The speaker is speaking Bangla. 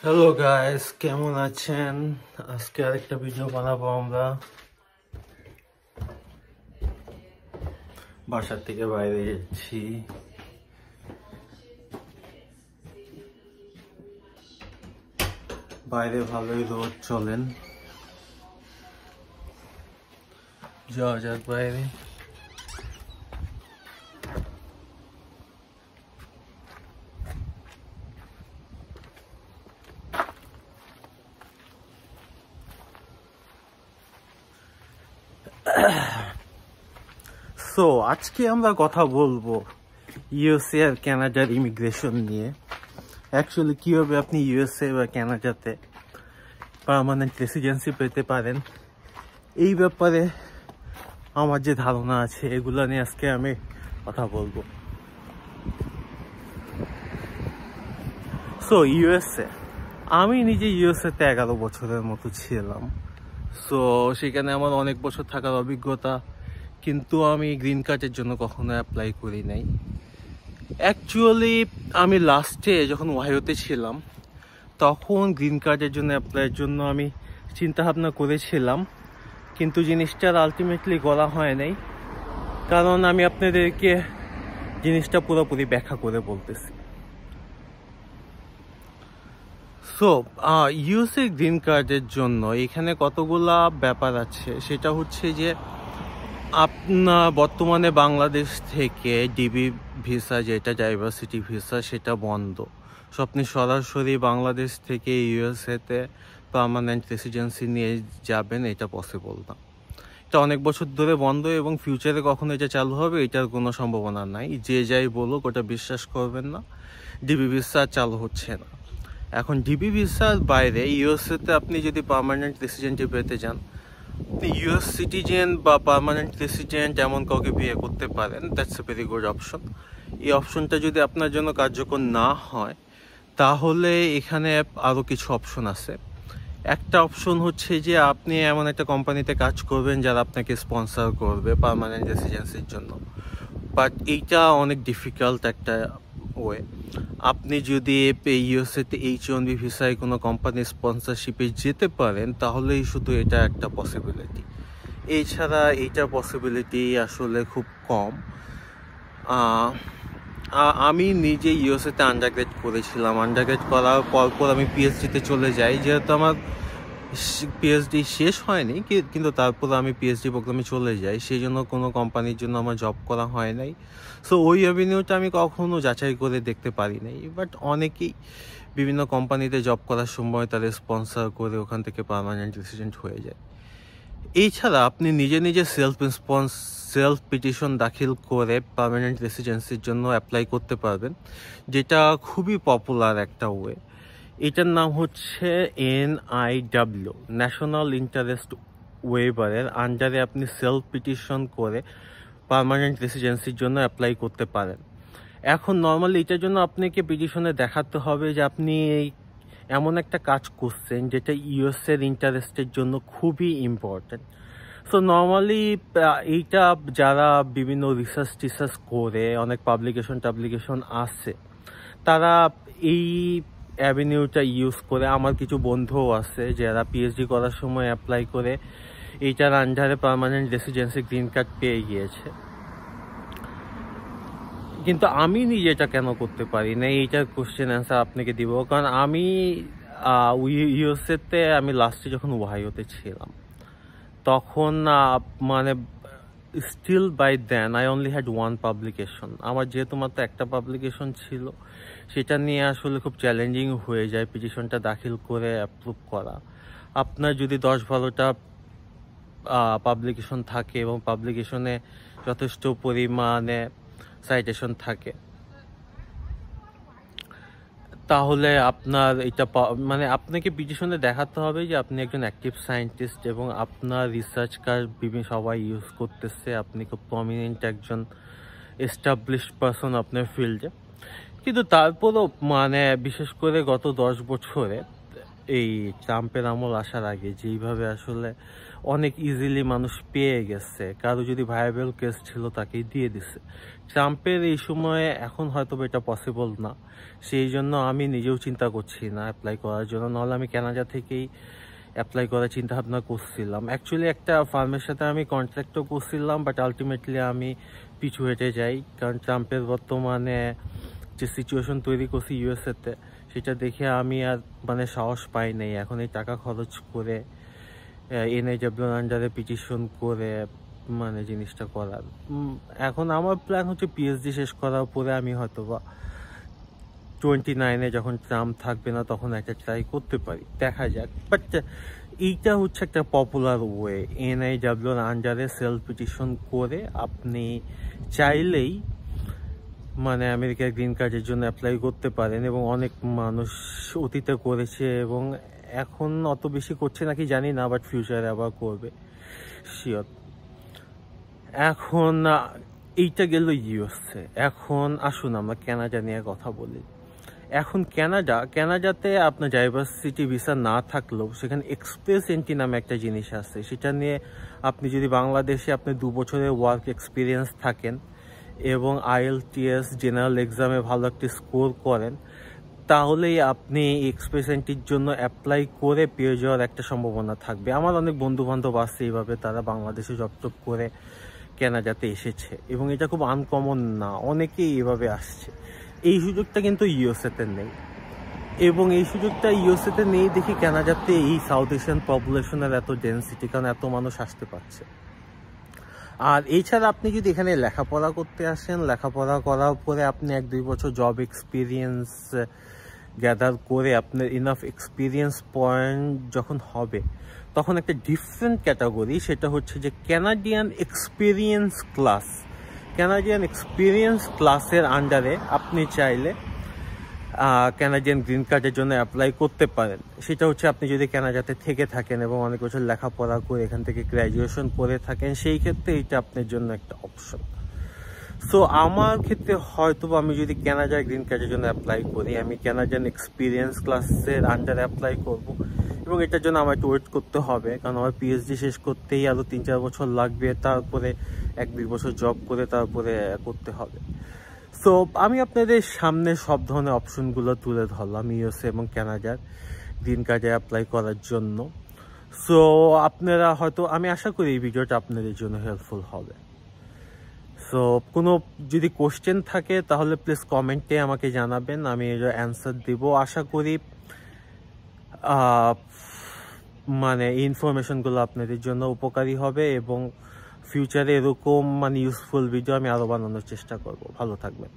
হ্যালো গাইস, কেমন আছেন? আজকে আরেকটা ভিডিও বানাবো আমরা। বাসার থেকে বাইরে যাচ্ছি। বাইরে ভালোই রোদ, চলেন যাওয়া যাক বাইরে। আজকে আমরা কথা বলবো ইউএসএ আর কানাডার ইমিগ্রেশন নিয়ে। অ্যাকচুয়ালি কিভাবে আপনি ইউএসএ বা কানাডাতে পার্মানেন্ট রেসিডেন্সি পেতে পারেন, এই ব্যাপারে আমার যে ধারণা আছে এগুলো নিয়ে আজকে আমি কথা বলবো। ইউএসএ, আমি নিজে ইউএসএতে 11 বছরের মতো ছিলাম। সেখানে আমার অনেক বছর থাকার অভিজ্ঞতা, কিন্তু আমি গ্রিন কার্ডের জন্য কখনো অ্যাপ্লাই করি নাই। অ্যাকচুয়ালি আমি লাস্টে যখন ওহাইওতে ছিলাম তখন গ্রিন কার্ডের জন্য অ্যাপ্লাইয়ের জন্য আমি চিন্তাভাবনা করেছিলাম, কিন্তু জিনিসটার আলটিমেটলি করা হয় নাই। কারণ আমি আপনাদেরকে জিনিসটা পুরোপুরি ব্যাখ্যা করে বলতেছি। ইউএসএ গ্রিন কার্ডের জন্য এখানে কতগুলা ব্যাপার আছে। সেটা হচ্ছে যে আপনার বর্তমানে বাংলাদেশ থেকে ডিবি ভিসা, যেটা ডাইভার্সিটি ভিসা, সেটা বন্ধ। আপনি সরাসরি বাংলাদেশ থেকে ইউএসএতে পার্মানেন্ট রেসিডেন্সি নিয়ে যাবেন, এটা পসিবল না। এটা অনেক বছর ধরে বন্ধ এবং ফিউচারে কখনো এটা চালু হবে এটার কোনো সম্ভাবনা নাই। যে যাই বলুক ওটা বিশ্বাস করবেন না, ডিবি ভিসা চালু হচ্ছে না। এখন ডিবি ভিসার বাইরে ইউএসএতে আপনি যদি পার্মানেন্ট রেসিডেন্সি পেতে চান, ইউএস সিটিজেন বা পার্মানেন্ট রেসিডেন্ট এমন কাউকে বিয়ে করতে পারেন। That's a very good option. এই অপশনটা যদি আপনার জন্য কার্যকর না হয় তাহলে এখানে আরও কিছু অপশন আছে। একটা অপশন হচ্ছে যে আপনি এমন একটা কোম্পানিতে কাজ করবেন যারা আপনাকে স্পন্সর করবে পার্মানেন্ট রেসিডেন্সির জন্য, বাট এইটা অনেক ডিফিকাল্ট একটা ওয়ে। আপনি যদি ইউএসএতে H1B ভিসায় কোনো কোম্পানির স্পন্সরশিপে যেতে পারেন তাহলেই শুধু এটা একটা পসিবিলিটি। এছাড়া এইটার পসিবিলিটি আসলে খুব কম। আমি নিজে ইউএসএতে আন্ডারগ্রেড করেছিলাম। আন্ডারগ্রেড করার পর আমি পিএইচডিতে চলে যাই। যেহেতু আমার পিএইচডি শেষ হয়নি, কিন্তু তারপর আমি পিএইচডি প্রোগ্রামে চলে যাই, সেই জন্য কোনো কোম্পানির জন্য আমার জব করা হয় নাই। ওই অ্যাভিনিউটা আমি কখনো যাচাই করে দেখতে পারি নাই। বাট অনেকেই বিভিন্ন কোম্পানিতে জব করার সময় তাদের স্পন্সর করে ওখান থেকে পার্মানেন্ট রেসিডেন্ট হয়ে যায়। এছাড়া আপনি নিজে নিজে সেলফ পিটিশন দাখিল করে পার্মানেন্ট রেসিডেন্সির জন্য অ্যাপ্লাই করতে পারবেন, যেটা খুবই পপুলার একটা ওয়ে। এটার নাম হচ্ছে NIW, ন্যাশনাল ইন্টারেস্ট ওয়েভারের আন্ডারে আপনি সেলফ পিটিশন করে পার্মানেন্ট রেসিডেন্সির জন্য অ্যাপ্লাই করতে পারেন। এখন নর্মালি এটার জন্য আপনাকে পিটিশনে দেখাতে হবে যে আপনি এমন একটা কাজ করছেন যেটা ইউএসএর ইন্টারেস্টের জন্য খুবই ইম্পর্টেন্ট। নর্মালি এইটা যারা বিভিন্ন রিসার্চ করে, অনেক পাবলিকেশন আছে, তারা এই অ্যাভিনিউটা ইউজ করে। আমার কিছু বন্ধুও আছে যারা পিএইচডি করার সময় অ্যাপ্লাই করে এইটার আন্ডারে পার্মানেন্ট রেসিডেন্সি গ্রিন কার্ড পেয়ে গিয়েছে। কিন্তু আমি নিজে এটা কেন করতে পারি না, এইটার কোশ্চেন অ্যান্সার আপনাকে দিব। কারণ আমি ইউএসএতে আমি লাস্টে যখন ওহাইওতে ছিলাম তখন মানে still by then I only had one publication. আমার যেহেতু মাত্র একটা পাবলিকেশন ছিল, সেটা নিয়ে আসলে খুব চ্যালেঞ্জিং হয়ে যায় পিটিশনটা দাখিল করে অ্যাপ্রুভ করা। আপনার যদি 10-12টা পাবলিকেশন থাকে এবং পাবলিকেশনে যথেষ্ট পরিমাণে সাইটেশন থাকে, তাহলে আপনার এটা মানে আপনাকে পিটিশনে দেখাতে হবে যে আপনি একজন অ্যাক্টিভ সায়েন্টিস্ট এবং আপনার রিসার্চ কাজ বিভিন্ন সবাই ইউজ করতেছে, আপনি খুব প্রমিনেন্ট একজন এস্টাবলিশড পারসন আপনার ফিল্ডে। কিন্তু তারপরও মানে বিশেষ করে গত 10 বছরে এই ট্রাম্পের আমল আসার আগে যেইভাবে আসলে অনেক ইজিলি মানুষ পেয়ে গেছে, কারো যদি ভায়াবল কেস ছিল তাকেই দিয়ে দিছে। ট্রাম্পের এই সময়ে এখন হয়তো এটা পসিবল না, সেই জন্য আমি নিজেও চিন্তা করছি না অ্যাপ্লাই করার জন্য, নাহলে আমি কানাডা থেকেই অ্যাপ্লাই করার চিন্তা ভাবনা করছিলাম। অ্যাকচুয়ালি একটা ফার্মের সাথে আমি কন্ট্রাক্টও করছিলাম, বাট আলটিমেটলি আমি পিছু হেঁটে যাই, কারণ ট্রাম্পের বর্তমানে যে সিচুয়েশন তৈরি করছি ইউএসএতে, সেটা দেখে আমি আর সাহস পাই নাই এখন এই টাকা খরচ করে এনআইডব্লিউর আন্ডারে পিটিশন করে জিনিসটা করার। এখন আমার প্ল্যান হচ্ছে পিএইচডি শেষ করার পরে আমি হয়তোবা 29-এ যখন ট্রাম্প থাকবে না তখন একটা ট্রাই করতে পারি, দেখা যাক। বাট এইটা হচ্ছে একটা পপুলার ওয়ে, এনআইডব্লিউর আন্ডারে সেলফ পিটিশন করে আপনি চাইলেই আমেরিকার গ্রিন কার্ডের জন্য অ্যাপ্লাই করতে পারেন, এবং অনেক মানুষ অতীতে করেছে এবং এখন অত বেশি করছে নাকি জানি না, বাট ফিউচারে আবার করবে শিওর। এখন এইটা গেল ইউএসএ। এখন আসুন আমরা কানাডা নিয়ে কথা বলি। এখন কানাডাতে আপনার ডাইভার্সিটি ভিসা না থাকলেও সেখানে এক্সপ্রেস এন্ট্রি নামে একটা জিনিস আছে, সেটা নিয়ে আপনি যদি বাংলাদেশে আপনি 2 বছরের ওয়ার্ক এক্সপিরিয়েন্স থাকেন এবং IELTS জেনারেল এক্সামে ভালো একটা স্কোর করেন, তাহলেই আপনি এক্সপ্রেস এন্ট্রির জন্য অ্যাপ্লাই করে পেয়ে যাওয়ার একটা সম্ভাবনা থাকবে। আমার অনেক বন্ধুবান্ধব আছে এইভাবে, তারা বাংলাদেশে জব করে কানাডাতে এসেছে এবং এটা খুব আনকমন না, অনেকেই এইভাবে আসছে। এই সুযোগটা কিন্তু ইউএসএতে নেই, এবং এই সুযোগটা ইউএসএতে নেই দেখি কানাডাতে এই সাউথ এশিয়ান পপুলেশনের এত ডেন্সিটি, কারণ এত মানুষ আসতে পারছে। আর এছাড়া আপনি যদি এখানে লেখাপড়া করতে আসেন, লেখাপড়া করার পরে আপনি 1-2 বছর জব এক্সপিরিয়েন্স গ্যাদার করে আপনার ইনাফ এক্সপিরিয়েন্স পয়েন্ট যখন হবে, তখন একটা ডিফারেন্ট ক্যাটাগরি, সেটা হচ্ছে যে Canadian experience class. Canadian experience ক্লাসের আন্ডারে আপনি চাইলে কানাডিয়ান গ্রিন কার্ডের জন্য অ্যাপ্লাই করতে পারেন। সেটা হচ্ছে আপনি যদি কানাডাতে থেকে থাকেন এবং অনেক বছর লেখাপড়া করে এখান থেকে গ্র্যাজুয়েশন করে থাকেন, সেই ক্ষেত্রে এটা আপনার জন্য একটা অপশন। সো আমার ক্ষেত্রে হয়তো আমি যদি কানাডার গ্রিন কার্ডের জন্য অ্যাপ্লাই করি, আমি কানাডিয়ান এক্সপিরিয়েন্স ক্লাসের আন্ডারে অ্যাপ্লাই করব, এবং এটার জন্য আমার একটু ওয়েট করতে হবে, কারণ আমার পিএইচডি শেষ করতেই আরও 3-4 বছর লাগবে, তারপরে 1-2 বছর জব করে তারপরে করতে হবে। সো আমি আপনাদের সামনে সব ধরনের অপশনগুলো তুলে ধরলাম ইউএসএ এবং কানাডার গ্রিন কার্ডে অ্যাপ্লাই করার জন্য। সো আপনারা হয়তো, আমি আশা করি এই ভিডিওটা আপনাদের জন্য হেল্পফুল হবে। সো কোনো যদি কোশ্চেন থাকে তাহলে প্লিজ কমেন্টে আমাকে জানাবেন, আমি এর অ্যান্সার দেব। আশা করি এই ইনফরমেশনগুলো আপনাদের জন্য উপকারী হবে, এবং ফিউচারে এরকম ইউজফুল ভিডিও আমি আরও বানানোর চেষ্টা করব। ভালো থাকবেন।